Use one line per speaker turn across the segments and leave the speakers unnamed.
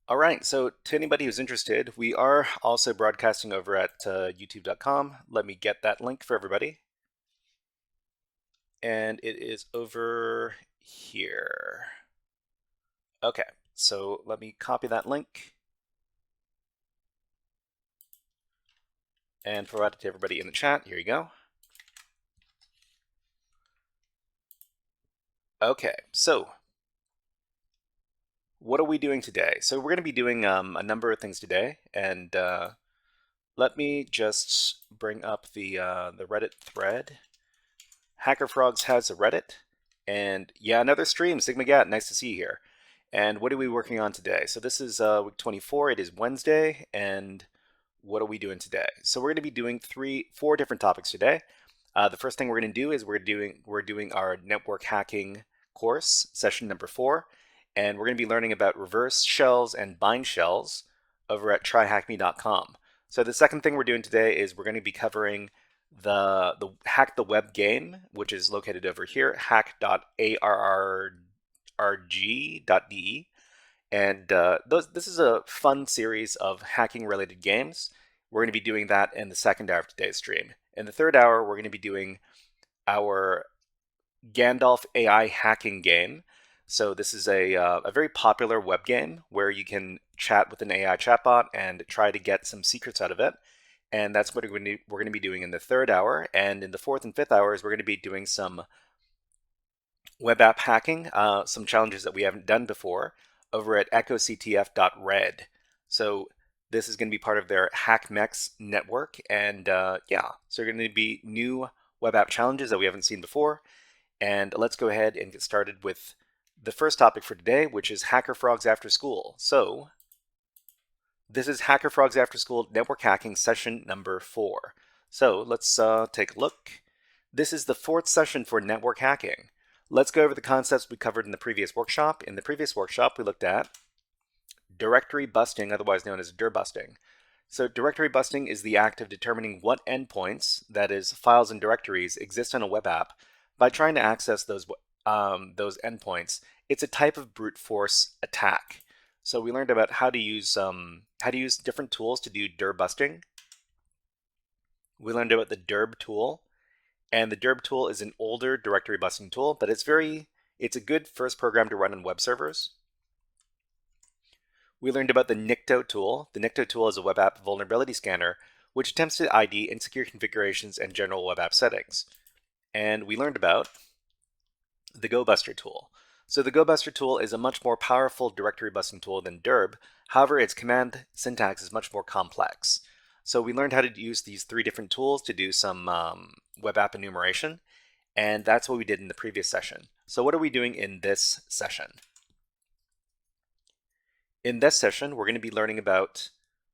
All right, so to anybody who's interested, we are also broadcasting over at youtube.com. Let me get that link for everybody. And it is over here. Okay, so let me copy that link and provide it to everybody in the chat. Here you go. Okay, so what are we doing today? So we're going to be doing a number of things today, and let me just bring up the Reddit thread. Hacker Frogs has a Reddit, and yeah, another stream. Sigma Gat, nice to see you here. And what are we working on today? So this is week 24. It is Wednesday, and what are we doing today? So we're going to be doing four different topics today. The first thing we're going to do is we're doing our network hacking course, session number 4, and we're going to be learning about reverse shells and bind shells over at tryhackme.com. So the second thing we're doing today is we're going to be covering the hack the web game, which is located over here, hack.arrg.de. And this is a fun series of hacking related games. We're going to be doing that in the second hour of today's stream. In the third hour, we're going to be doing our Gandalf AI hacking game. So this is a very popular web game where you can chat with an AI chatbot and try to get some secrets out of it. And that's what we're going to be doing in the third hour. And in the fourth and fifth hours, we're going to be doing some web app hacking, some challenges that we haven't done before over at echoctf.red. So this is going to be part of their HackMex network. And yeah, so there are going to be new web app challenges that we haven't seen before. And let's go ahead and get started with the first topic for today, which is Hacker Frogs After School. So this is Hacker Frogs After School Network Hacking session number 4. So let's take a look. This is the 4th session for network hacking. Let's go over the concepts we covered in the previous workshop. In the previous workshop, we looked at directory busting, otherwise known as dir busting. So directory busting is the act of determining what endpoints, that is, files and directories, exist on a web app by trying to access those endpoints. It's a type of brute force attack. So we learned about how to use different tools to do dir busting. We learned about the dirb tool, and the dirb tool is an older directory busting tool, but it's a good first program to run on web servers. We learned about the Nicto tool. The Nicto tool is a web app vulnerability scanner which attempts to ID insecure configurations and general web app settings. And we learned about the GoBuster tool. So the GoBuster tool is a much more powerful directory busting tool than dirb. However, its command syntax is much more complex. So we learned how to use these 3 different tools to do some web app enumeration, and that's what we did in the previous session. So what are we doing in this session? In this session, we're going to be learning about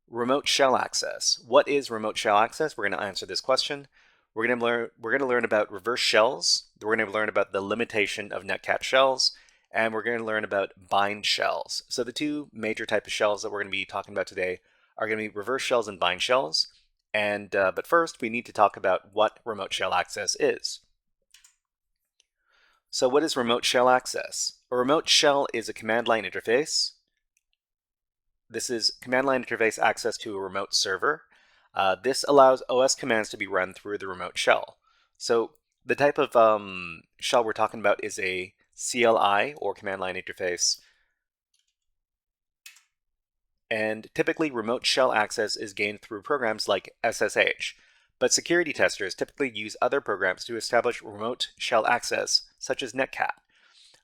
remote shell access. What is remote shell access? We're going to answer this question. We're going to learn about reverse shells. We're going to learn about the limitation of netcat shells, and we're going to learn about bind shells. So the 2 major types of shells that we're going to be talking about today are going to be reverse shells and bind shells. And but first, we need to talk about what remote shell access is. So what is remote shell access? A remote shell is a command line interface. This is command line interface access to a remote server. This allows OS commands to be run through the remote shell. So the type of shell we're talking about is a CLI, or command line interface. And typically remote shell access is gained through programs like SSH. But security testers typically use other programs to establish remote shell access, such as Netcat.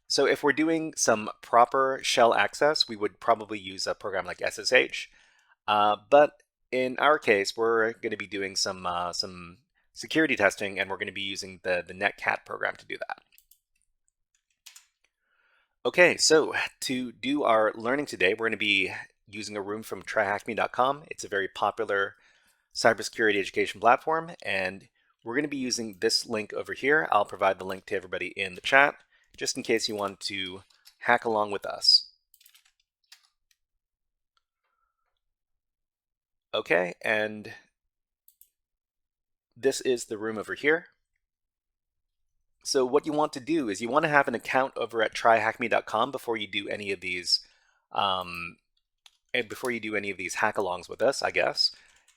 So if we're doing some proper shell access, we would probably use a program like SSH. But in our case, we're going to be doing some security testing, and we're going to be using the Netcat program to do that. Okay, so to do our learning today, we're going to be using a room from tryhackme.com. It's a very popular cybersecurity education platform, and we're going to be using this link over here. I'll provide the link to everybody in the chat, just in case you want to hack along with us. Okay, and this is the room over here. So what you want to do is you want to have an account over at tryhackme.com before you do any of these before you do any of these hack-alongs with us, I guess.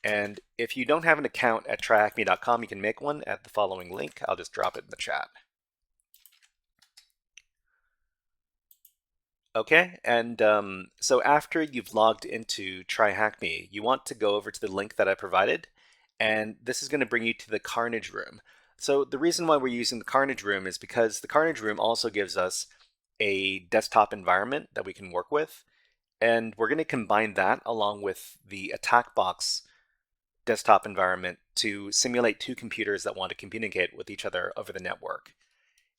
And if you don't have an account at tryhackme.com, you can make one at the following link. I'll just drop it in the chat. Okay, and so after you've logged into TryHackMe, you want to go over to the link that I provided, and this is going to bring you to the Carnage Room. So the reason why we're using the Carnage Room is because the Carnage Room also gives us a desktop environment that we can work with, and we're going to combine that along with the Attack Box desktop environment to simulate two computers that want to communicate with each other over the network.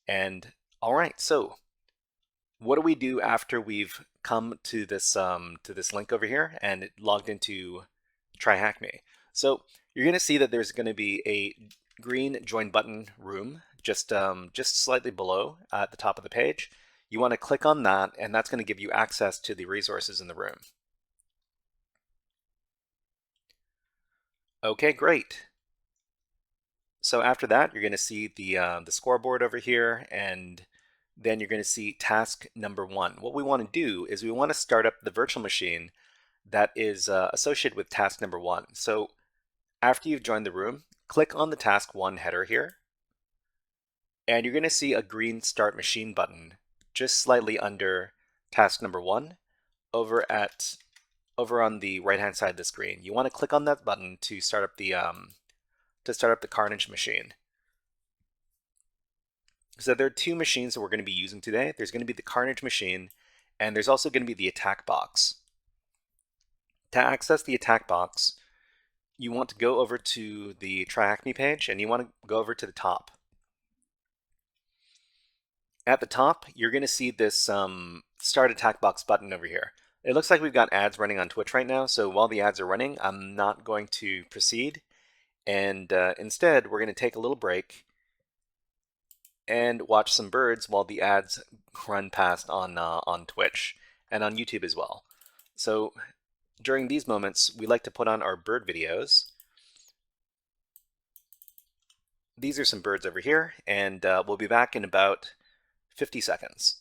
And all right, so what do we do after we've come to this link over here and logged into TryHackMe? So you're going to see that there's going to be a green join button room just slightly below at the top of the page. You want to click on that, and that's going to give you access to the resources in the room. Okay, great. So after that, you're going to see the scoreboard over here, and then you're going to see task number 1. What we want to do is we want to start up the virtual machine that is associated with task number 1. So after you've joined the room, click on the task 1 header here, and you're going to see a green start machine button just slightly under task number 1 over on the right hand side of the screen. You want to click on that button to start up the Carnage machine. So there are two machines that we're going to be using today. There's going to be the Carnage machine, and there's also going to be the Attack Box. To access the Attack Box, you want to go over to the TryHackMe page, and you want to go over to the top. At the top, you're going to see this Start Attack Box button over here. It looks like we've got ads running on Twitch right now, so while the ads are running, I'm not going to proceed, and instead, we're going to take a little break and watch some birds while the ads run past on Twitch and on YouTube as well. So during these moments, we like to put on our bird videos. These are some birds over here, and we'll be back in about 50 seconds.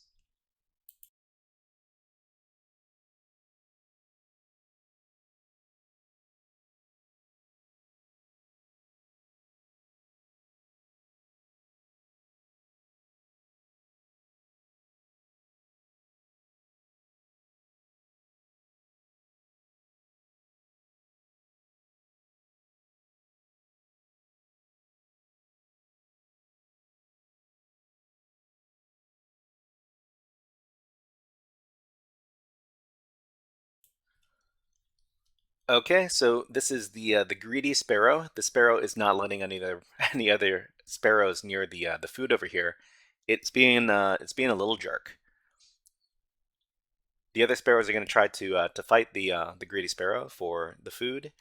Okay, so this is the greedy sparrow. The sparrow is not letting any other sparrows near the food over here. It's being a little jerk. The other sparrows are going to try to fight the greedy sparrow for the food.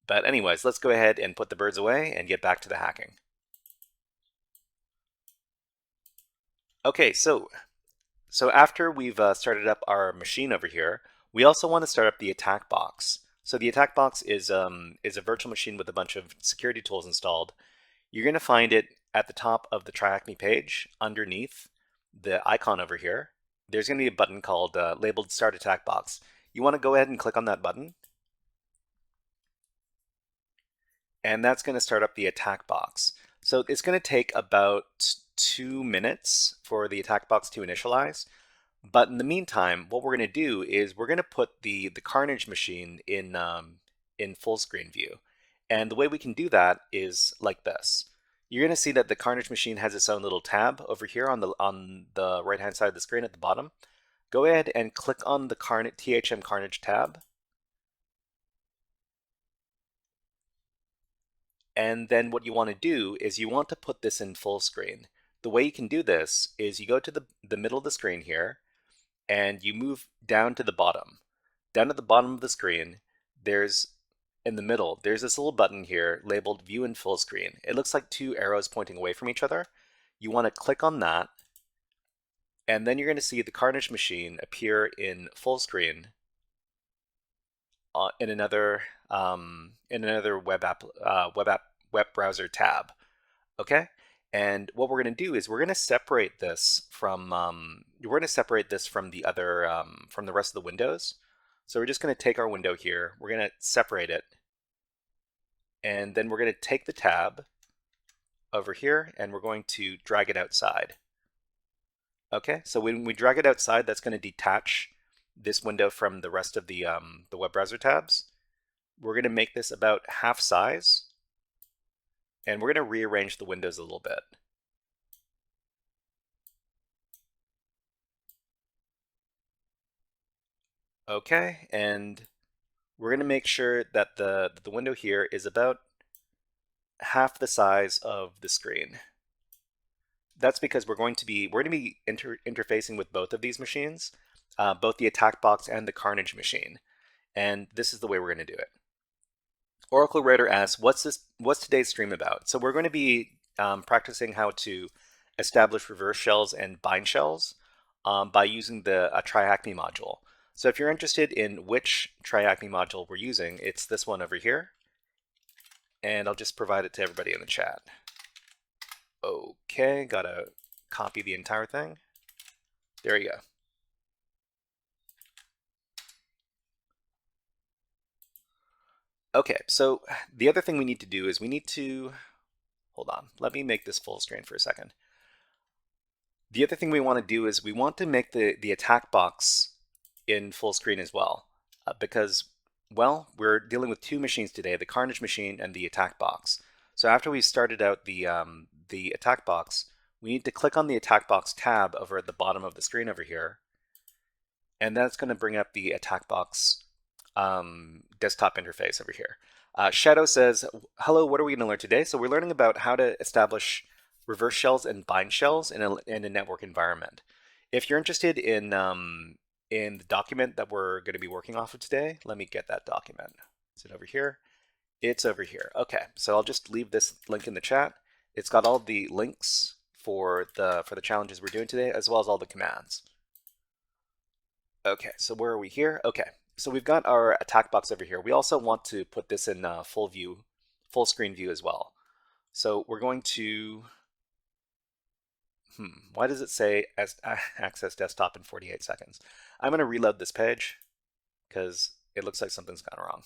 But anyways, let's go ahead and put the birds away and get back to the hacking. Okay, so after we've started up our machine over here, we also want to start up the Attack Box. So the Attack Box is a virtual machine with a bunch of security tools installed. You're going to find it at the top of the TryHackMe page, underneath the icon over here. There's going to be a button called labeled Start Attack Box. You want to go ahead and click on that button, and that's going to start up the Attack Box. So it's going to take about 2 minutes for the Attack Box to initialize. But in the meantime, what we're going to do is we're going to put the Carnage machine in full screen view. And the way we can do that is like this. You're going to see that the Carnage machine has its own little tab over here on the right hand side of the screen at the bottom. Go ahead and click on the THM Carnage tab. And then what you want to do is you want to put this in full screen. The way you can do this is you go to the middle of the screen here, and you move down to the bottom. Down at the bottom of the screen, in the middle, there's this little button here labeled View in Full Screen. It looks like two arrows pointing away from each other. You want to click on that, and then you're going to see the Carnage machine appear in full screen in another web browser tab. Okay, and what we're going to do is we're going to separate this from the other from the rest of the windows. So we're just going to take our window here, we're going to separate it, and then we're going to take the tab over here and we're going to drag it outside. Okay, so when we drag it outside, that's going to detach this window from the rest of the web browser tabs. We're going to make this about half size, and we're going to rearrange the windows a little bit. Okay, and we're going to make sure that the window here is about half the size of the screen. That's because we're going to be interfacing with both of these machines, both the attack box and the Carnage machine, and this is the way we're going to do it. Oracle Writer asks, what's today's stream about? So we're going to be practicing how to establish reverse shells and bind shells by using the TryHackMe module. So if you're interested in which TryHackMe module we're using, it's this one over here. And I'll just provide it to everybody in the chat. Okay, gotta copy the entire thing. There you go. Okay, so the other thing we need to do is we need to, hold on, let me make this full screen for a second. The other thing we want to do is we want to make the attack box in full screen as well, because, well, we're dealing with two machines today, the Carnage machine and the attack box. So after we started out the attack box, we need to click on the attack box tab over at the bottom of the screen over here, and that's going to bring up the attack box desktop interface over here. Shadow says, hello, what are we going to learn today? So we're learning about how to establish reverse shells and bind shells in a network environment. If you're interested in the document that we're going to be working off of today, let me get that document. Is it over here? It's over here. Okay, so I'll just leave this link in the chat. It's got all the links for the challenges we're doing today, as well as all the commands. Okay, so where are we here? Okay, so we've got our attack box over here. We also want to put this in full view, full screen view as well. So we're going to, why does it say access desktop in 48 seconds? I'm going to reload this page because it looks like something's gone wrong.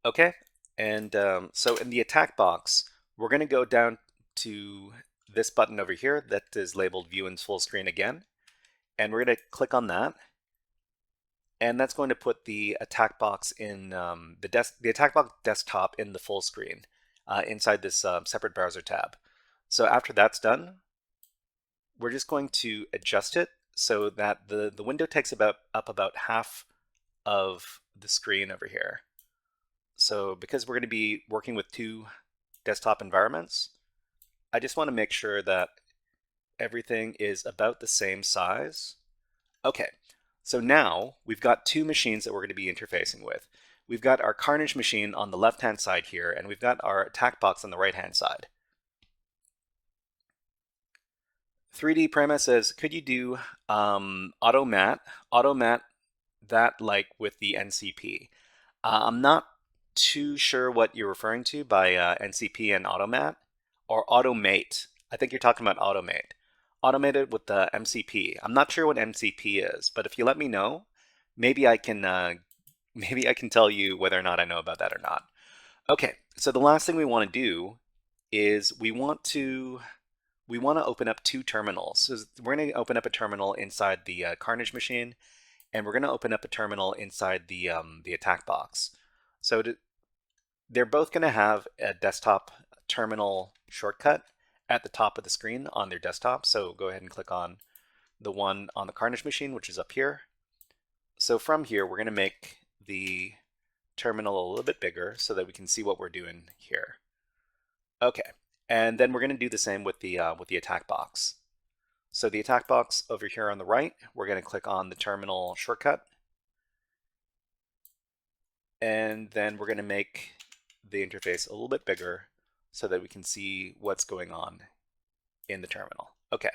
Okay, and so in the attack box, we're going to go down to this button over here that is labeled View in Full Screen again, and we're going to click on that, and that's going to put the attack box in the attack box desktop in the full screen inside this separate browser tab. So after that's done, we're just going to adjust it so that the window takes up about half of the screen over here. So because we're going to be working with two desktop environments, I just want to make sure that everything is about the same size. Okay, so now we've got two machines that we're going to be interfacing with. We've got our Carnage machine on the left-hand side here, and we've got our attack box on the right-hand side. 3D Prima says, could you do automat that like with the NCP? I'm not too sure what you're referring to by NCP and automat, or automate. I think you're talking about automate. Automated with the MCP. I'm not sure what MCP is, but if you let me know, maybe I can tell you whether or not I know about that or not. Okay, so the last thing we want to do is we want to open up two terminals. So we're going to open up a terminal inside the Carnage machine, and we're going to open up a terminal inside the attack box. So they're both going to have a desktop terminal shortcut at the top of the screen on their desktop. So go ahead and click on the one on the Carnage machine, which is up here. So from here, we're going to make the terminal a little bit bigger so that we can see what we're doing here. Okay, and then we're going to do the same with the attack box. So the attack box over here on the right, we're going to click on the terminal shortcut, and then we're going to make the interface a little bit bigger so that we can see what's going on in the terminal. Okay.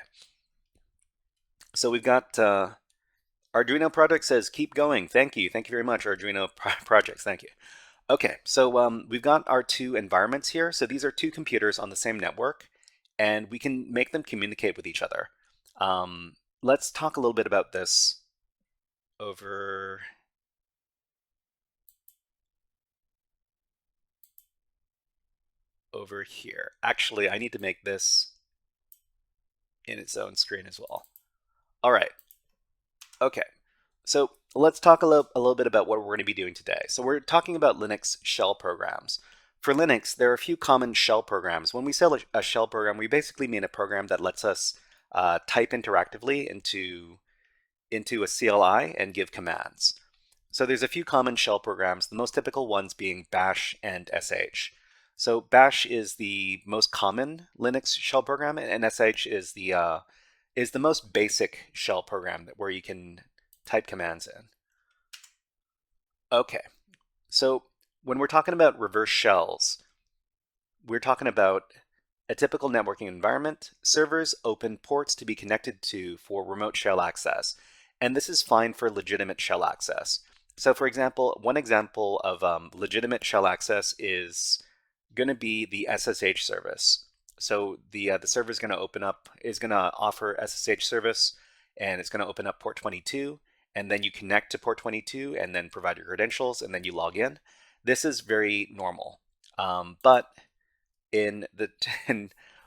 So we've got Arduino Project says, keep going. Thank you. Thank you very much, Arduino Projects. Thank you. Okay, so we've got our two environments here. So these are two computers on the same network, and we can make them communicate with each other. Let's talk a little bit about this over here. Actually, I need to make this in its own screen as well. All right. Okay. So let's talk a little bit about what we're going to be doing today. So we're talking about Linux shell programs. For Linux, there are a few common shell programs. When we say a shell program, we basically mean a program that lets us type interactively into a CLI and give commands. So there's a few common shell programs, the most typical ones being bash and sh. So bash is the most common Linux shell program, and sh is the most basic shell program where you can type commands in. Okay, so when we're talking about reverse shells, we're talking about a typical networking environment. Servers open ports to be connected to for remote shell access, and this is fine for legitimate shell access. So for example, one example of legitimate shell access is going to be the SSH service. So the server is going to offer SSH service, and it's going to open up port 22, and then you connect to port 22 and then provide your credentials, and then you log in. This is very normal. But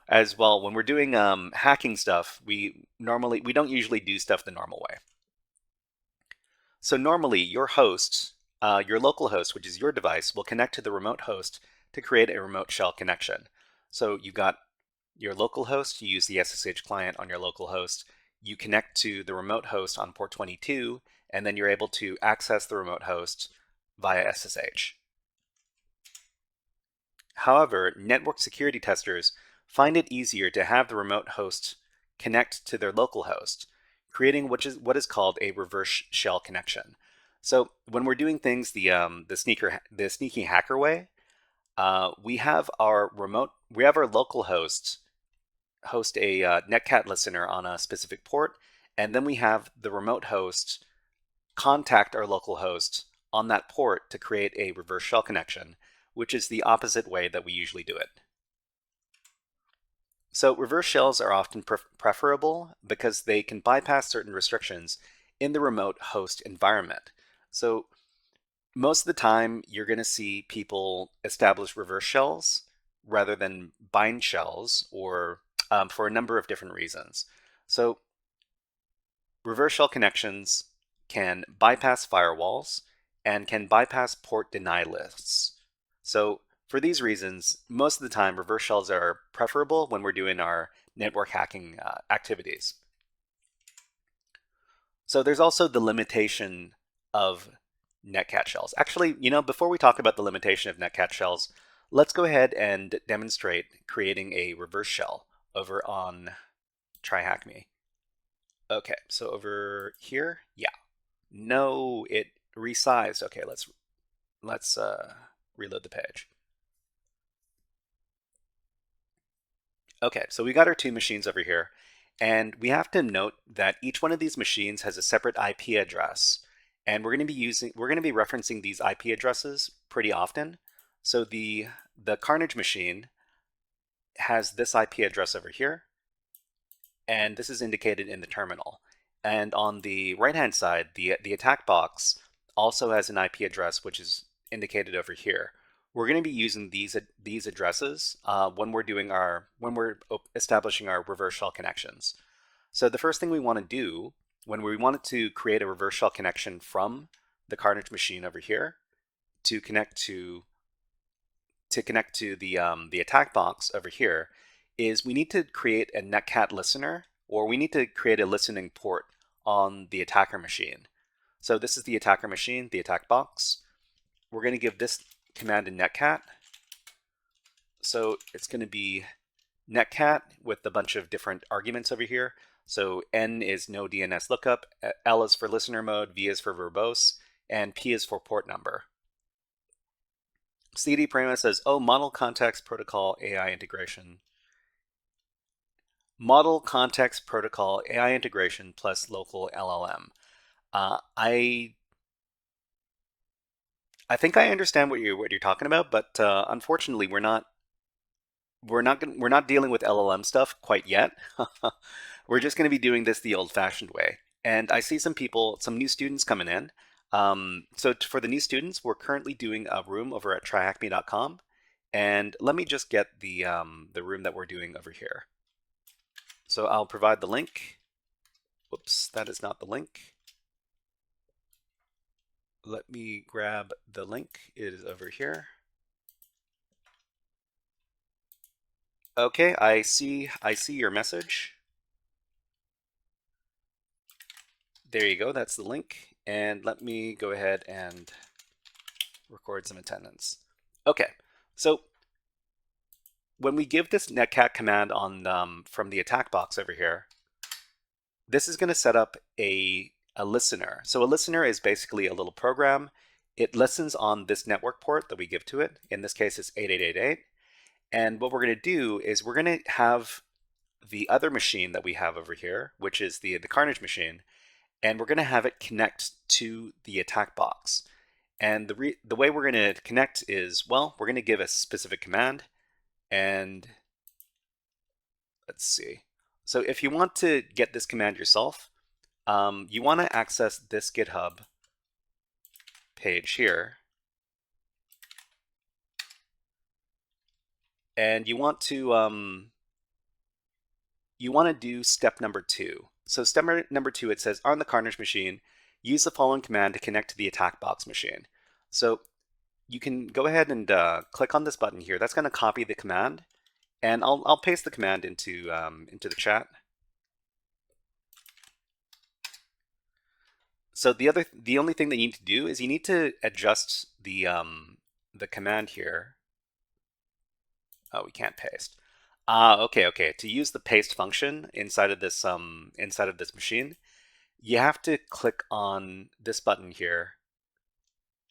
as well, when we're doing hacking stuff, we don't usually do stuff the normal way. So normally your host, your local host, which is your device, will connect to the remote host to create a remote shell connection. So you've got your local host, you use the SSH client on your local host, you connect to the remote host on port 22, and then you're able to access the remote host via SSH. However, network security testers find it easier to have the remote host connect to their local host, creating what is called a reverse shell connection. So when we're doing things the sneaky hacker way, we have our local host a netcat listener on a specific port, and then we have the remote host contact our local host on that port to create a reverse shell connection, which is the opposite way that we usually do it. So reverse shells are often preferable because they can bypass certain restrictions in the remote host environment. So most of the time, you're going to see people establish reverse shells rather than bind shells, or for a number of different reasons. So reverse shell connections can bypass firewalls and can bypass port deny lists. So for these reasons, most of the time, reverse shells are preferable when we're doing our network hacking activities. So there's also the limitation of netcat shells. Actually, before we talk about the limitation of netcat shells, let's go ahead and demonstrate creating a reverse shell over on TryHackMe. Okay, so over here, yeah. No, it resized. Okay, let's reload the page. Okay, so we got our two machines over here, and we have to note that each one of these machines has a separate IP address, and we're going to be referencing these IP addresses pretty often. So the Carnage machine has this IP address over here, and this is indicated in the terminal. And on the right-hand side, the attack box also has an IP address which is indicated over here. We're going to be using these addresses when we're establishing our reverse shell connections. So the first thing we want to do when we wanted to create a reverse shell connection from the Carnage machine over here to connect to the attack box over here is we need to create a netcat listener, or we need to create a listening port on the attacker machine. So this is the attacker machine, the attack box. We're going to give this command in netcat. So it's going to be netcat with a bunch of different arguments over here. So N is no DNS lookup, L is for listener mode, V is for verbose, and P is for port number. CD Prima says, oh, model context protocol AI integration. Model context protocol AI integration plus local LLM. I think I understand what you're talking about, but unfortunately, we're not we're not dealing with LLM stuff quite yet. We're just going to be doing this the old-fashioned way. And I see some people, some new students coming in. For the new students, we're currently doing a room over at tryhackme.com. And let me just get the room that we're doing over here. So I'll provide the link. Whoops, that is not the link. Let me grab the link. It is over here. Okay, I see your message. There you go, that's the link. And let me go ahead and record some attendance. Okay, so when we give this netcat command on from the attack box over here, this is going to set up a listener. So a listener is basically a little program. It listens on this network port that we give to it. In this case, it's 8888. And what we're going to do is we're going to have the other machine that we have over here, which is the Carnage machine, and we're going to have it connect to the attack box. And the way we're going to connect is, well, we're going to give a specific command, and let's see. So if you want to get this command yourself, you want to access this GitHub page here, and you want to do step number 2. So step number 2, it says on the Carnage machine, use the following command to connect to the attack box machine. So you can go ahead and click on this button here. That's going to copy the command, and I'll paste the command into the chat. So the only thing that you need to do is you need to adjust the command here. Oh, we can't paste. Okay. To use the paste function inside of this machine, you have to click on this button here,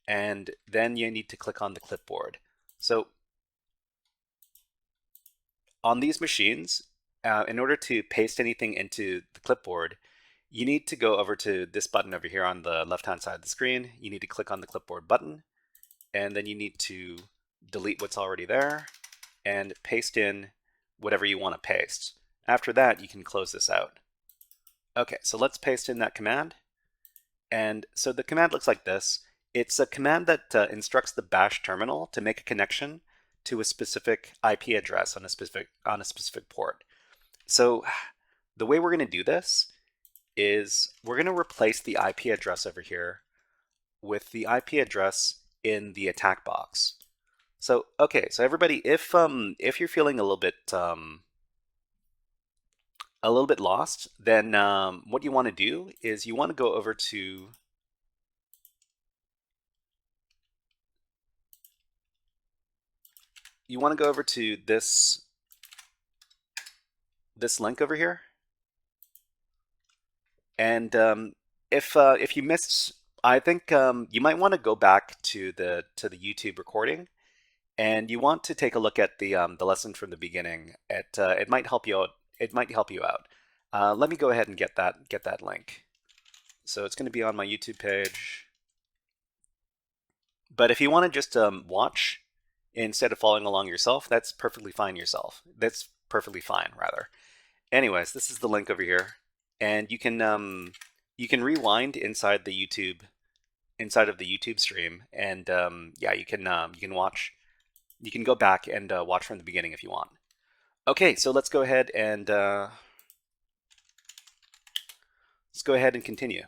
and then you need to click on the clipboard. So on these machines, in order to paste anything into the clipboard, you need to go over to this button over here on the left-hand side of the screen. You need to click on the clipboard button, and then you need to delete what's already there and paste in whatever you want to paste. After that, you can close this out. Okay, so let's paste in that command. And so the command looks like this. It's a command that instructs the bash terminal to make a connection to a specific IP address on a specific port. So the way we're going to do this is we're going to replace the IP address over here with the IP address in the attack box. So okay, so everybody, if you're feeling a little bit lost, then what you want to do is you want to go over to this link over here, and if you missed, I think you might want to go back to the YouTube recording, and you want to take a look at the lesson from the beginning. It might help you out. It might help you out. Let me go ahead and get that link. So it's going to be on my YouTube page. But if you want to just watch instead of following along yourself, that's perfectly fine yourself. That's perfectly fine, rather. Anyways, this is the link over here, and you can rewind inside the YouTube stream, and yeah, you can watch. You can go back and watch from the beginning if you want. Okay, so let's go ahead and continue.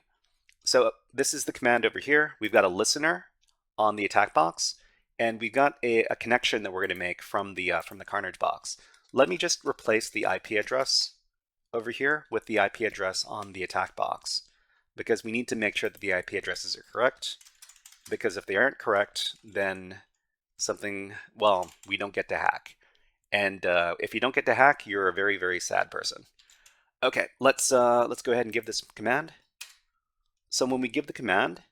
So this is the command over here. We've got a listener on the attack box, and we've got a connection that we're going to make from the Carnage box. Let me just replace the IP address over here with the IP address on the attack box, because we need to make sure that the IP addresses are correct, because if they aren't correct, then we don't get to hack. And if you don't get to hack, you're a very, very sad person. Okay, let's go ahead and give this command. So when we give the command,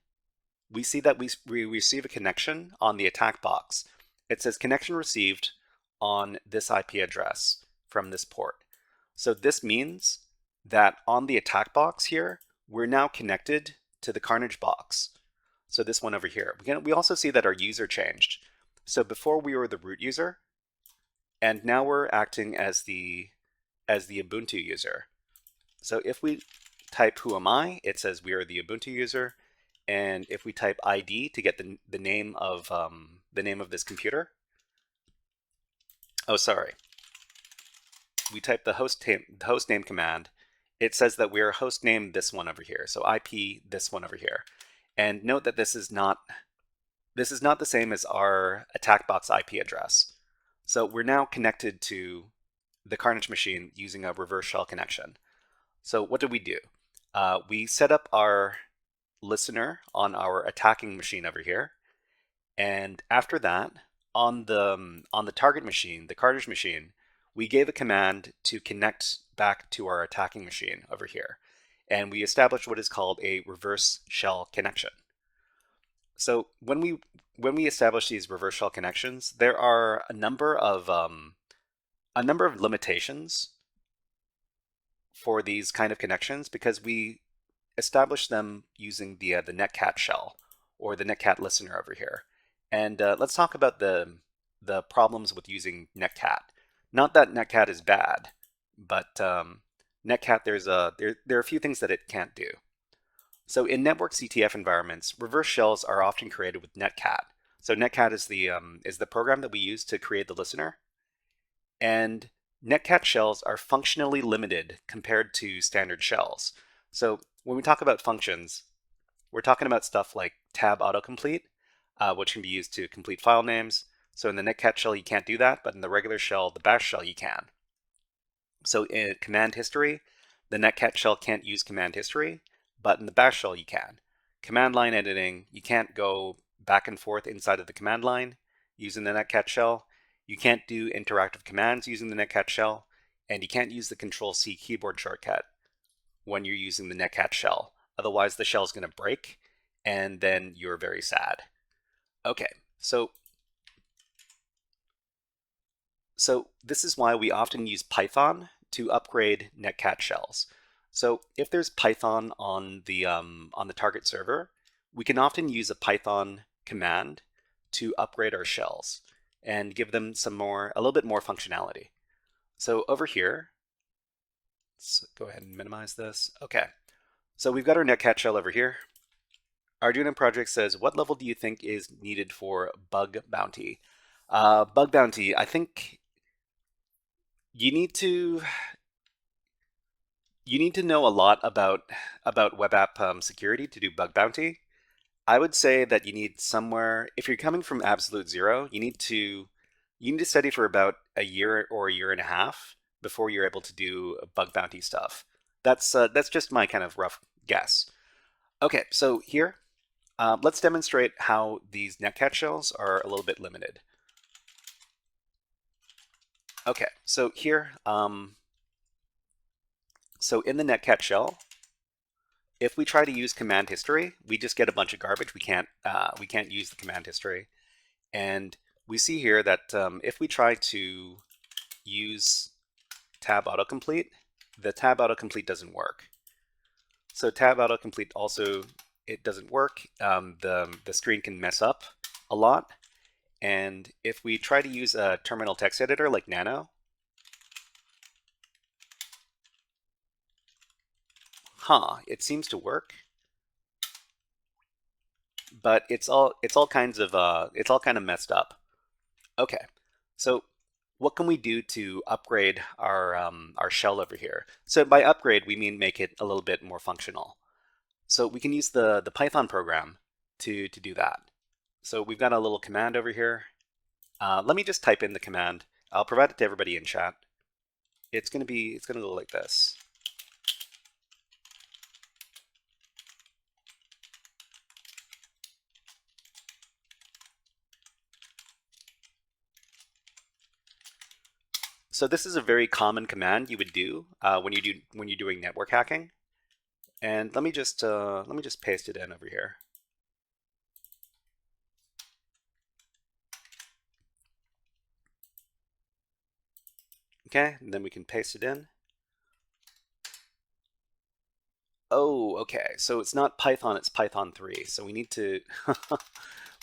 we see that we receive a connection on the attack box. It says connection received on this IP address from this port. So this means that on the attack box here, we're now connected to the Carnage box. So this one over here. We also see that our user changed. So before we were the root user, And now we're acting as the Ubuntu user. So if we type who am I, it says we are the Ubuntu user. And if we type ID to get the name of this computer, oh sorry, we type the host name command. It says that we are host name this one over here, so IP this one over here. And note that this is not the same as our attack box IP address. So we're now connected to the Carnage machine using a reverse shell connection. So what did we do? We set up our listener on our attacking machine over here, and after that, on the target machine, the Carnage machine, we gave a command to connect back to our attacking machine over here, and we established what is called a reverse shell connection. So when we establish these reverse shell connections, there are a number of limitations for these kind of connections because we establish them using the netcat shell or the netcat listener over here. And let's talk about the problems with using netcat. Not that netcat is bad, but netcat there are a few things that it can't do. So in network CTF environments, reverse shells are often created with netcat. So netcat is the program that we use to create the listener, and netcat shells are functionally limited compared to standard shells. So when we talk about functions, we're talking about stuff like tab autocomplete, which can be used to complete file names. So in the netcat shell, you can't do that, but in the regular shell, the bash shell, you can. So in command history, the netcat shell can't use command history, but in the bash shell, you can. Command line editing, you can't go back and forth inside of the command line using the netcat shell. You can't do interactive commands using the netcat shell, and you can't use the Control-C keyboard shortcut when you're using the netcat shell. Otherwise, the shell is going to break, and then you're very sad. Okay, so this is why we often use Python to upgrade netcat shells. So if there's Python on the target server, we can often use a Python command to upgrade our shells and give them a little bit more functionality. So over here, let's go ahead and minimize this. Okay, so we've got our netcat shell over here. Arduino project says, what level do you think is needed for bug bounty? Bug bounty, I think you need to know a lot about web app security to do bug bounty. I would say that you need somewhere, if you're coming from absolute zero, you need to study for about a year or a year and a half before you're able to do bug bounty stuff. That's just my kind of rough guess. Okay, so here, let's demonstrate how these netcat shells are a little bit limited. Okay, so here, so in the netcat shell, if we try to use command history, we just get a bunch of garbage. We can't use the command history. And we see here that if we try to use tab autocomplete, the tab autocomplete doesn't work. So tab autocomplete also, it doesn't work. The screen can mess up a lot. And if we try to use a terminal text editor like Nano, it seems to work, but it's all kind of messed up. Okay, so what can we do to upgrade our shell over here? So by upgrade, we mean make it a little bit more functional. So we can use the Python program to do that. So we've got a little command over here. Let me just type in the command. I'll provide it to everybody in chat. It's gonna go like this. So this is a very common command you would do when you're doing network hacking. And let me just paste it in over here. Okay, and then we can paste it in. Oh, okay. So it's not Python, it's Python 3. So we need to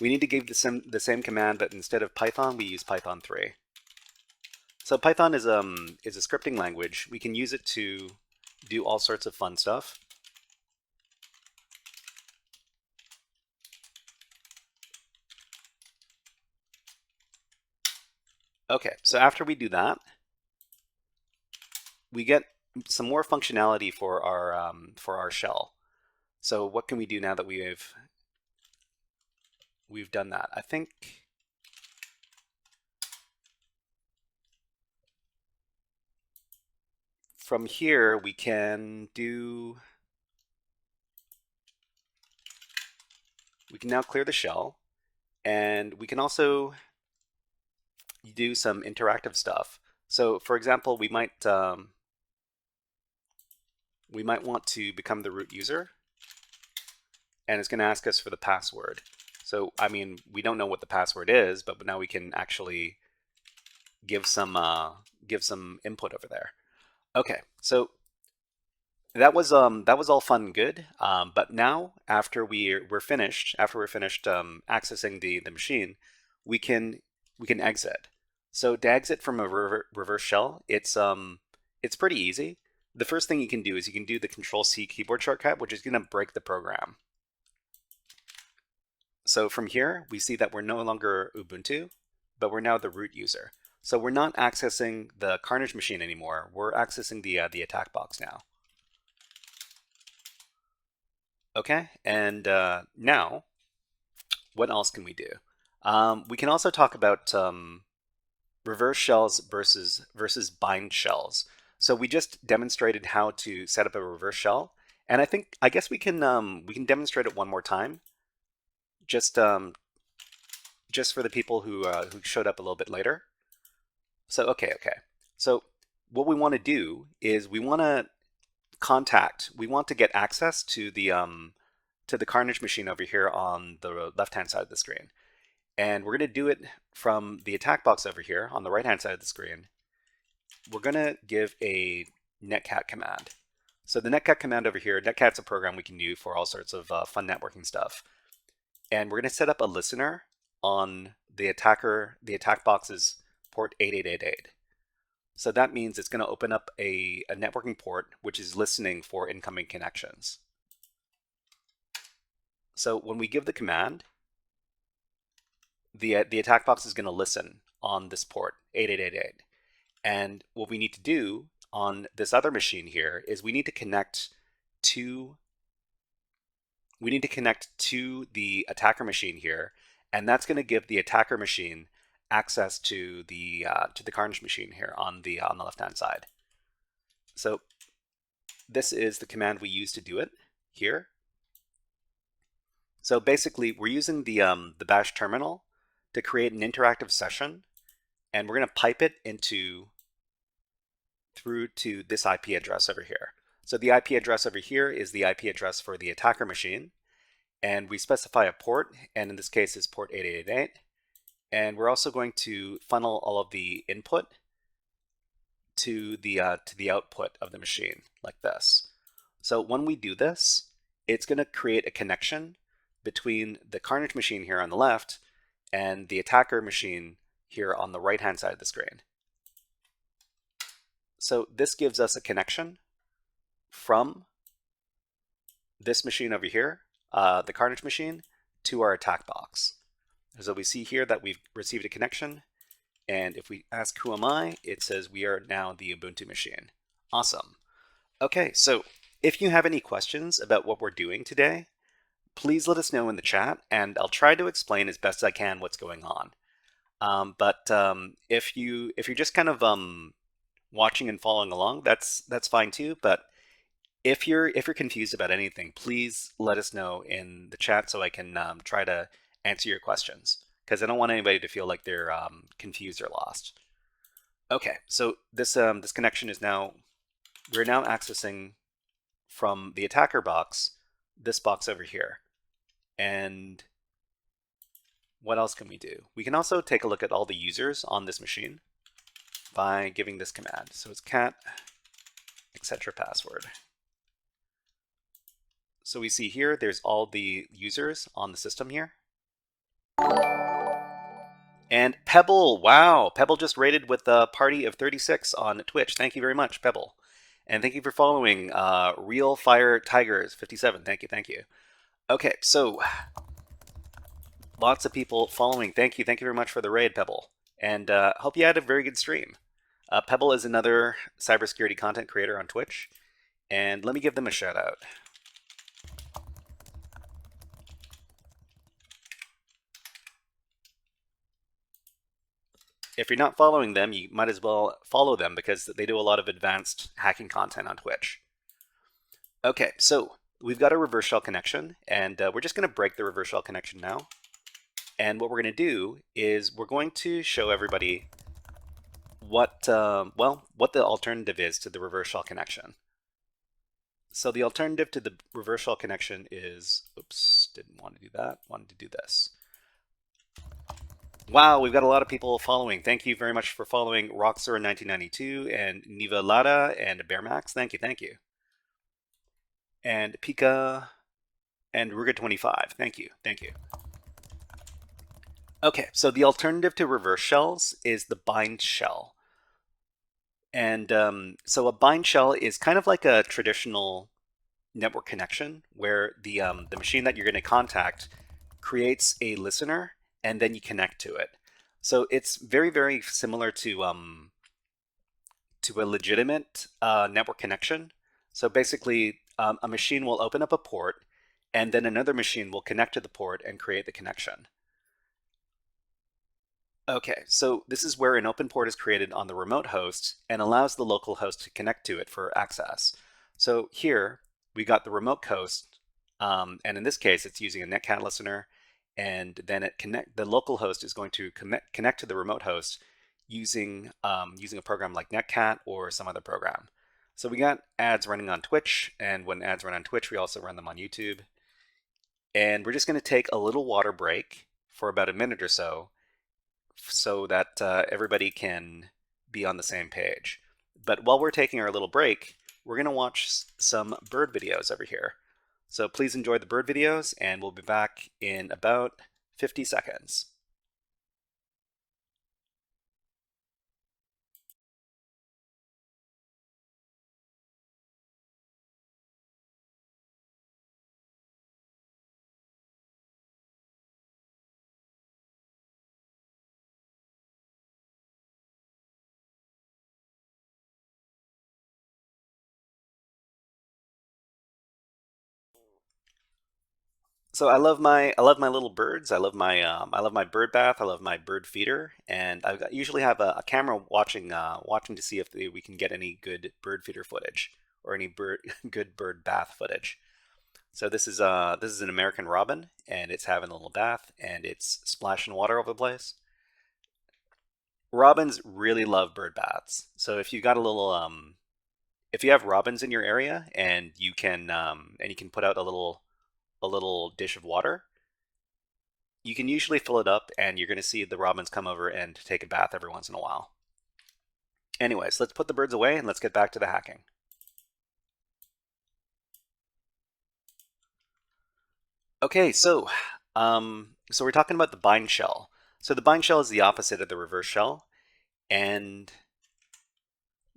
we need to give the same command, but instead of Python, we use Python 3. So Python is a scripting language. We can use it to do all sorts of fun stuff. Okay, so after we do that, we get some more functionality for our shell. So what can we do now that we've done that? I think from here we can now clear the shell, and we can also do some interactive stuff. So for example, we might want to become the root user, and it's going to ask us for the password. So I mean, we don't know what the password is, but now we can actually give some input over there. Okay, so that was all fun and good. But now after we're finished accessing the machine, we can exit. So to exit from a reverse shell, it's pretty easy. The first thing you can do is you can do the Control-C keyboard shortcut, which is going to break the program. So from here, we see that we're no longer Ubuntu, but we're now the root user. So we're not accessing the Carnage machine anymore. We're accessing the attack box now. Okay, and now, what else can we do? We can also talk about reverse shells versus bind shells. So we just demonstrated how to set up a reverse shell, and I guess we can demonstrate it one more time, just for the people who showed up a little bit later. So okay. So what we want to do is we want to get access to the Carnage machine over here on the left-hand side of the screen. And we're going to do it from the attack box over here on the right-hand side of the screen. We're going to give a netcat command. So the netcat command over here, netcat's a program we can do for all sorts of fun networking stuff. And we're going to set up a listener on the attack box's port 8888. So that means it's going to open up a networking port which is listening for incoming connections. So when we give the command, the attack box is going to listen on this port 8888. And what we need to do on this other machine here is we need to connect to the attacker machine here, and that's going to give the attacker machine access to the Carnage machine here on the left-hand side. So this is the command we use to do it here. So basically, we're using the bash terminal to create an interactive session, and we're going to pipe it through to this IP address over here. So the IP address over here is the IP address for the attacker machine, and we specify a port, and in this case is port 8888. And we're also going to funnel all of the input to the output of the machine like this. So when we do this, it's going to create a connection between the Carnage machine here on the left and the attacker machine here on the right-hand side of the screen. So this gives us a connection from this machine over here, the Carnage machine, to our attack box. So we see here that we've received a connection, and if we ask who am I, it says we are now the Ubuntu machine. Awesome. Okay, so if you have any questions about what we're doing today, please let us know in the chat, and I'll try to explain as best as I can what's going on. But if you're just kind of watching and following along, that's fine too. But if you're confused about anything, please let us know in the chat so I can try to answer your questions, because I don't want anybody to feel like they're confused or lost. Okay, so this connection is we're now accessing from the attacker box this box over here. And what else can we do? We can also take a look at all the users on this machine by giving this command. So it's cat etc password. So we see here there's all the users on the system here. And Pebble, wow, Pebble just rated with a party of 36 on Twitch. Thank you very much, Pebble. And thank you for following Real Fire Tigers 57. Thank you, thank you. Okay, so lots of people following. Thank you very much for the raid, Pebble. And hope you had a very good stream. Pebble is another cybersecurity content creator on Twitch. And let me give them a shout out. If you're not following them, you might as well follow them because they do a lot of advanced hacking content on Twitch. Okay, so we've got a reverse shell connection, and we're just going to break the reverse shell connection now. And what we're going to do is we're going to show everybody what the alternative is to the reverse shell connection. So the alternative to the reverse shell connection is, oops, didn't want to do that, wanted to do this. Wow, we've got a lot of people following. Thank you very much for following Roxor1992 and Niva Lada and Bearmax. Thank you, thank you. And Pika and Ruga25. Thank you, thank you. Okay, so the alternative to reverse shells is the bind shell. And so a bind shell is kind of like a traditional network connection where the machine that you're going to contact creates a listener and then you connect to it. So it's very, very similar to a legitimate network connection. So basically, a machine will open up a port and then another machine will connect to the port and create the connection. Okay, so this is where an open port is created on the remote host and allows the local host to connect to it for access. So here we got the remote host, and in this case, it's using a netcat listener, and then the local host is going to connect to the remote host using a program like netcat or some other program. So we got ads running on Twitch, and when ads run on Twitch, we also run them on YouTube. And we're just going to take a little water break for about a minute or so that everybody can be on the same page. But while we're taking our little break, we're going to watch some bird videos over here. So please enjoy the bird videos, and we'll be back in about 50 seconds. So I love my little birds. I love my bird bath. I love my bird feeder, and I usually have a camera watching to see if we can get any good bird feeder footage or any good bird bath footage. So this is an American robin, and it's having a little bath, and it's splashing water over the place. Robins really love bird baths. So if you got a little if you have robins in your area and you can put out a little dish of water, you can usually fill it up, and you're going to see the robins come over and take a bath every once in a while. Anyways, let's put the birds away and let's get back to the hacking. Okay, so we're talking about the bind shell. So the bind shell is the opposite of the reverse shell, and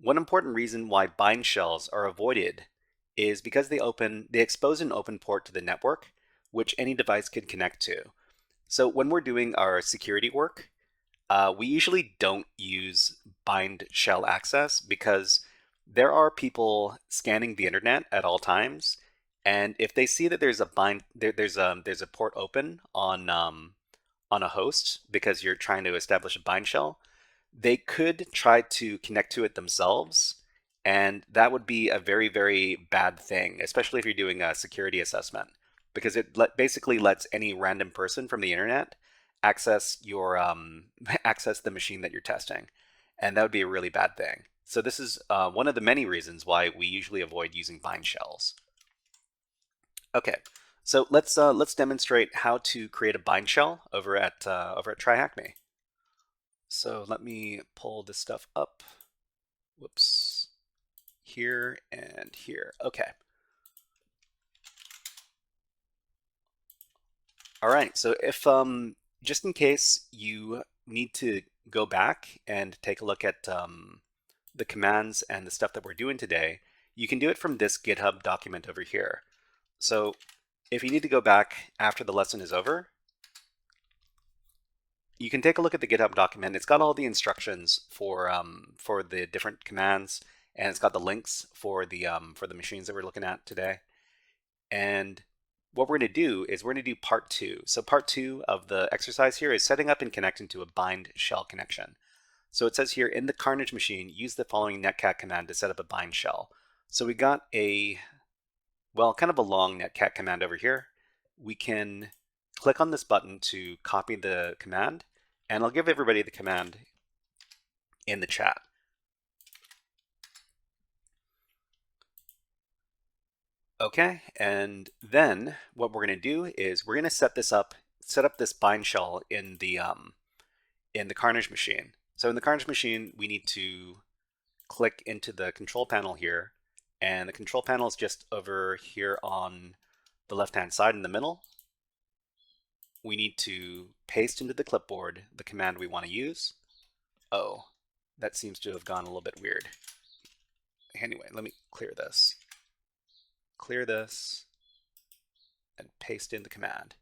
one important reason why bind shells are avoided is because they expose an open port to the network, which any device can connect to. So when we're doing our security work, we usually don't use bind shell access because there are people scanning the internet at all times, and if they see that there's a port open on a host because you're trying to establish a bind shell, they could try to connect to it themselves, and that would be a very, very bad thing, especially if you're doing a security assessment, because it basically lets any random person from the internet access your access the machine that you're testing, and that would be a really bad thing. So this is one of the many reasons why we usually avoid using bind shells. Okay, so let's demonstrate how to create a bind shell over at TryHackMe. So let me pull this stuff up. Whoops. Here and here. Okay. All right. So if just in case you need to go back and take a look at the commands and the stuff that we're doing today, you can do it from this GitHub document over here. So if you need to go back after the lesson is over, you can take a look at the GitHub document. It's got all the instructions for the different commands, and it's got the links for the machines that we're looking at today. And what we're going to do is we're going to do part 2. So part 2 of the exercise here is setting up and connecting to a bind shell connection. So it says here, in the Carnage machine, use the following netcat command to set up a bind shell. So we got a, well, kind of a long netcat command over here. We can click on this button to copy the command, and I'll give everybody the command in the chat. Okay, and then what we're going to do is we're going to set up this bind shell in the Carnage machine. So in the Carnage machine, we need to click into the control panel here, and the control panel is just over here on the left-hand side in the middle. We need to paste into the clipboard the command we want to use. Oh, that seems to have gone a little bit weird. Anyway, let me clear this. Clear this and paste in the command.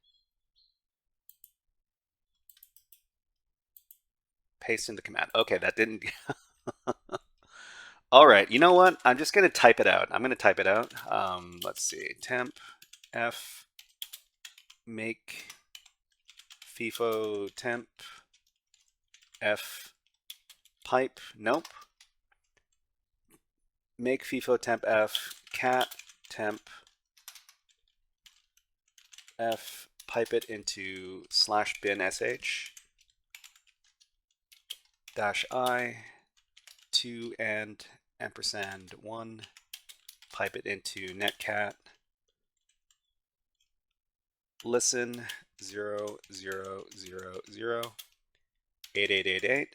Paste in the command. Okay, that didn't. All right, you know what? I'm just going to type it out. I'm going to type it out. Let's see. Temp F make FIFO temp F pipe. Nope. Make FIFO temp F cat temp F pipe it into /bin sh -I 2 and &1 pipe it into netcat listen 0 0 0 0 8888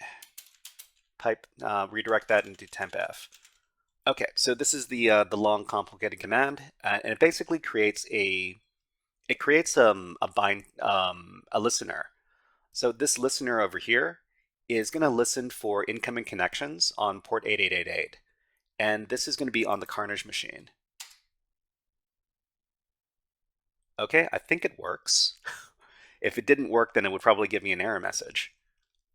pipe redirect that into temp F. Okay, so this is the long complicated command, and it basically creates a bind a listener. So this listener over here is going to listen for incoming connections on port 8888, and this is going to be on the Carnage machine. Okay, I think it works. If it didn't work, then it would probably give me an error message.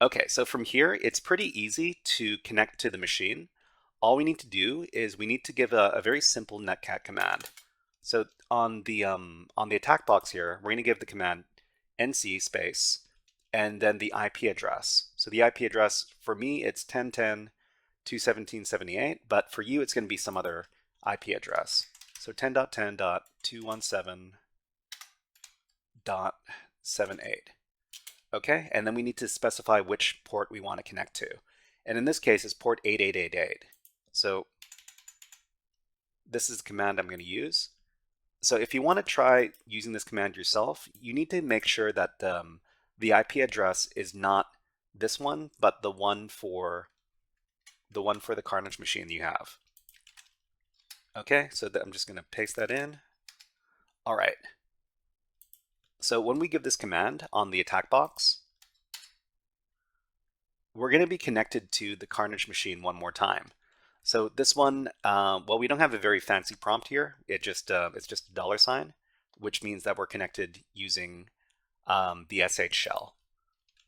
Okay, so from here, it's pretty easy to connect to the machine. All we need to do is we need to give a very simple netcat command. So on the attack box here, we're going to give the command nc space and then the IP address. So the IP address, for me, it's 10.10.217.78, but for you, it's going to be some other IP address. So 10.10.217.78. Okay, and then we need to specify which port we want to connect to. And in this case, it's port 8888. So this is the command I'm going to use. So if you want to try using this command yourself, you need to make sure that the IP address is not this one, but the one for the Carnage machine you have. Okay, so I'm just going to paste that in. All right. So when we give this command on the attack box, we're going to be connected to the Carnage machine one more time. So this one, well, we don't have a very fancy prompt here. It's just a $, which means that we're connected using the sh shell.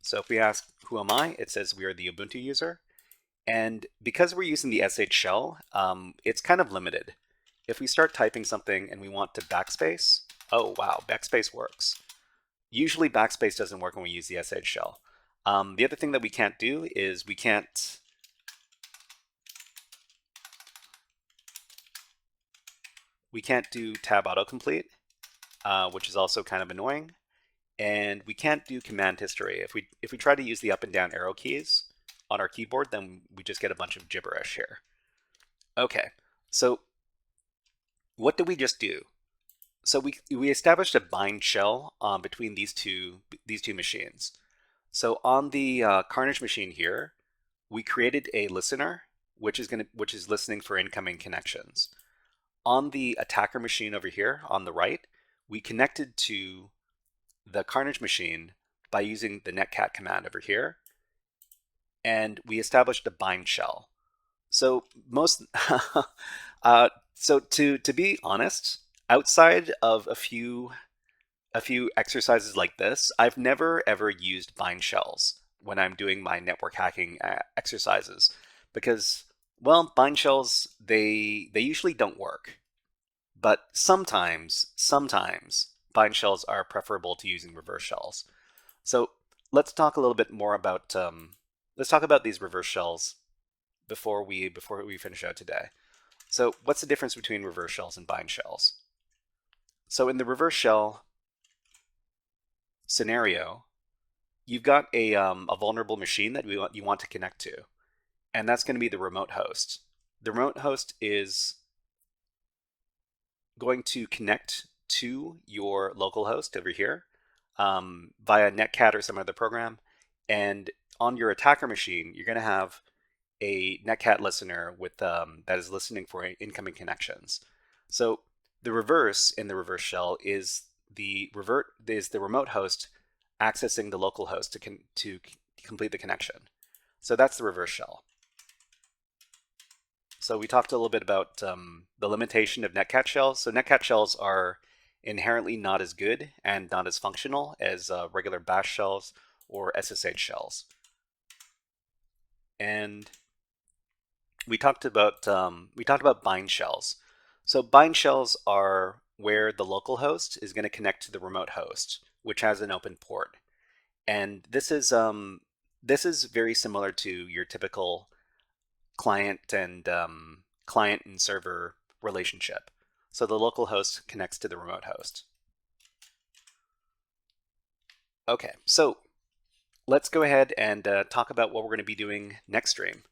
So if we ask, who am I? It says we are the Ubuntu user. And because we're using the sh shell, it's kind of limited. If we start typing something and we want to backspace, oh wow, backspace works. Usually backspace doesn't work when we use the sh shell. The other thing that we can't do is we can't do tab autocomplete, which is also kind of annoying. And we can't do command history. If we try to use the up and down arrow keys on our keyboard, then we just get a bunch of gibberish here. Okay, so what did we just do? So we established a bind shell between these two machines. So on the Carnage machine here, we created a listener, which is listening for incoming connections. On the attacker machine over here on the right, we connected to the Carnage machine by using the netcat command over here. and we established a bind shell. So most, to be honest, outside of a few exercises like this, I've never ever used bind shells when I'm doing my network hacking exercises because, well, bind shells they usually don't work, but sometimes bind shells are preferable to using reverse shells. So let's talk a little bit more about let's talk about these reverse shells before we finish out today. So what's the difference between reverse shells and bind shells? So in the reverse shell scenario, you've got a vulnerable machine that you want to connect to, and that's going to be the remote host. The remote host is going to connect to your local host over here via Netcat or some other program, and on your attacker machine, you're going to have a Netcat listener with that is listening for incoming connections. So the reverse in the reverse shell is the remote host accessing the local host to complete the connection. So that's the reverse shell. So we talked a little bit about the limitation of Netcat shells. So Netcat shells are inherently not as good and not as functional as regular bash shells or SSH shells. And we talked about bind shells. So bind shells are where the local host is going to connect to the remote host, which has an open port. And this is very similar to your typical client and server relationship. So the local host connects to the remote host. Okay, so let's go ahead and talk about what we're going to be doing next stream.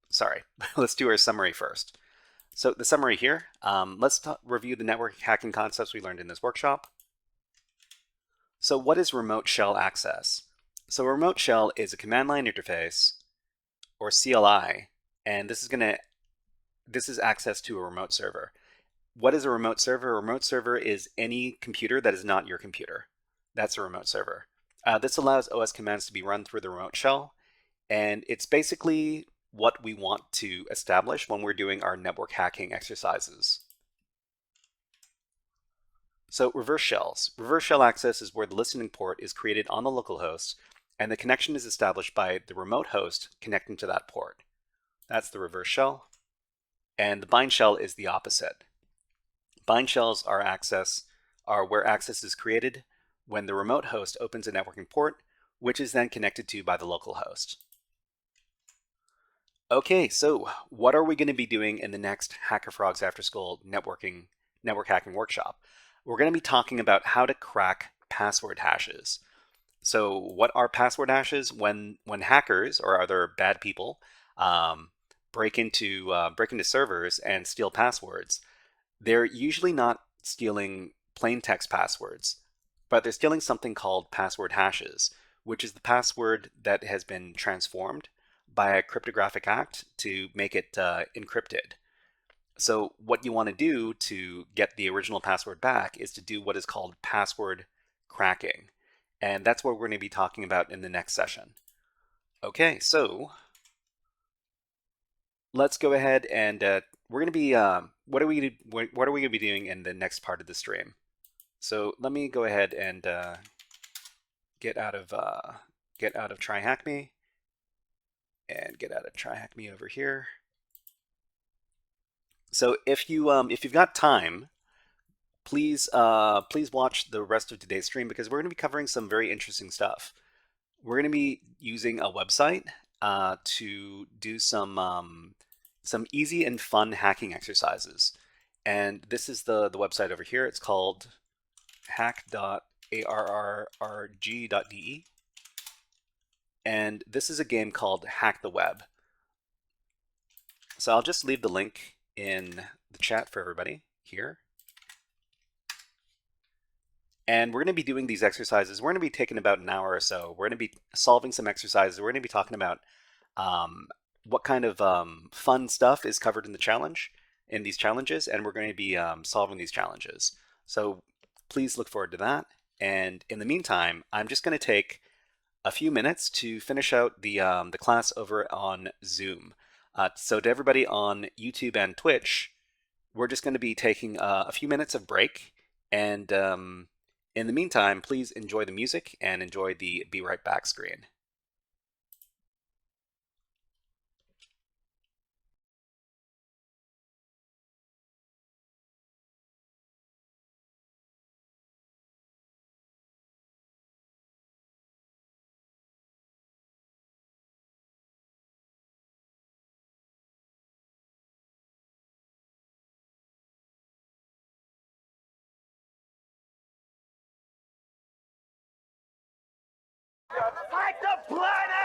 Sorry. Let's do our summary first. So the summary here, let's review the network hacking concepts we learned in this workshop. So what is remote shell access? So a remote shell is a command line interface, or CLI, and this is access to a remote server. What is a remote server? A remote server is any computer that is not your computer. That's a remote server. This allows OS commands to be run through the remote shell, and it's basically what we want to establish when we're doing our network hacking exercises. So reverse shells. Reverse shell access is where the listening port is created on the local host, and the connection is established by the remote host connecting to that port. That's the reverse shell. And the bind shell is the opposite. Bind shells are where access is created when the remote host opens a networking port, which is then connected to by the local host. Okay, so what are we going to be doing in the next Hacker Frogs After School network hacking workshop? We're going to be talking about how to crack password hashes. So what are password hashes? When hackers or other bad people break into servers and steal passwords, they're usually not stealing plain text passwords, but they're stealing something called password hashes, which is the password that has been transformed by a cryptographic act to make it encrypted. So what you want to do to get the original password back is to do what is called password cracking. And that's what we're going to be talking about in the next session. Okay, so let's go ahead and we're going to be what are we going to be doing in the next part of the stream? So let me go ahead and get out of TryHackMe and get out of TryHackMe over here. So if you've got time, please watch the rest of today's stream because we're going to be covering some very interesting stuff. We're going to be using a website to do some easy and fun hacking exercises. And this is the website over here. It's called hack.arrrg.de. And this is a game called Hack the Web. So I'll just leave the link in the chat for everybody here. And we're going to be doing these exercises. We're going to be taking about an hour or so. We're going to be solving some exercises. We're going to be talking about what kind of fun stuff is covered in these challenges, and we're going to be solving these challenges. So please look forward to that. And in the meantime, I'm just going to take a few minutes to finish out the class over on Zoom. So to everybody on YouTube and Twitch, we're just going to be taking a few minutes of break, and in the meantime, please enjoy the music and enjoy the Be Right Back screen.
Fight the planet!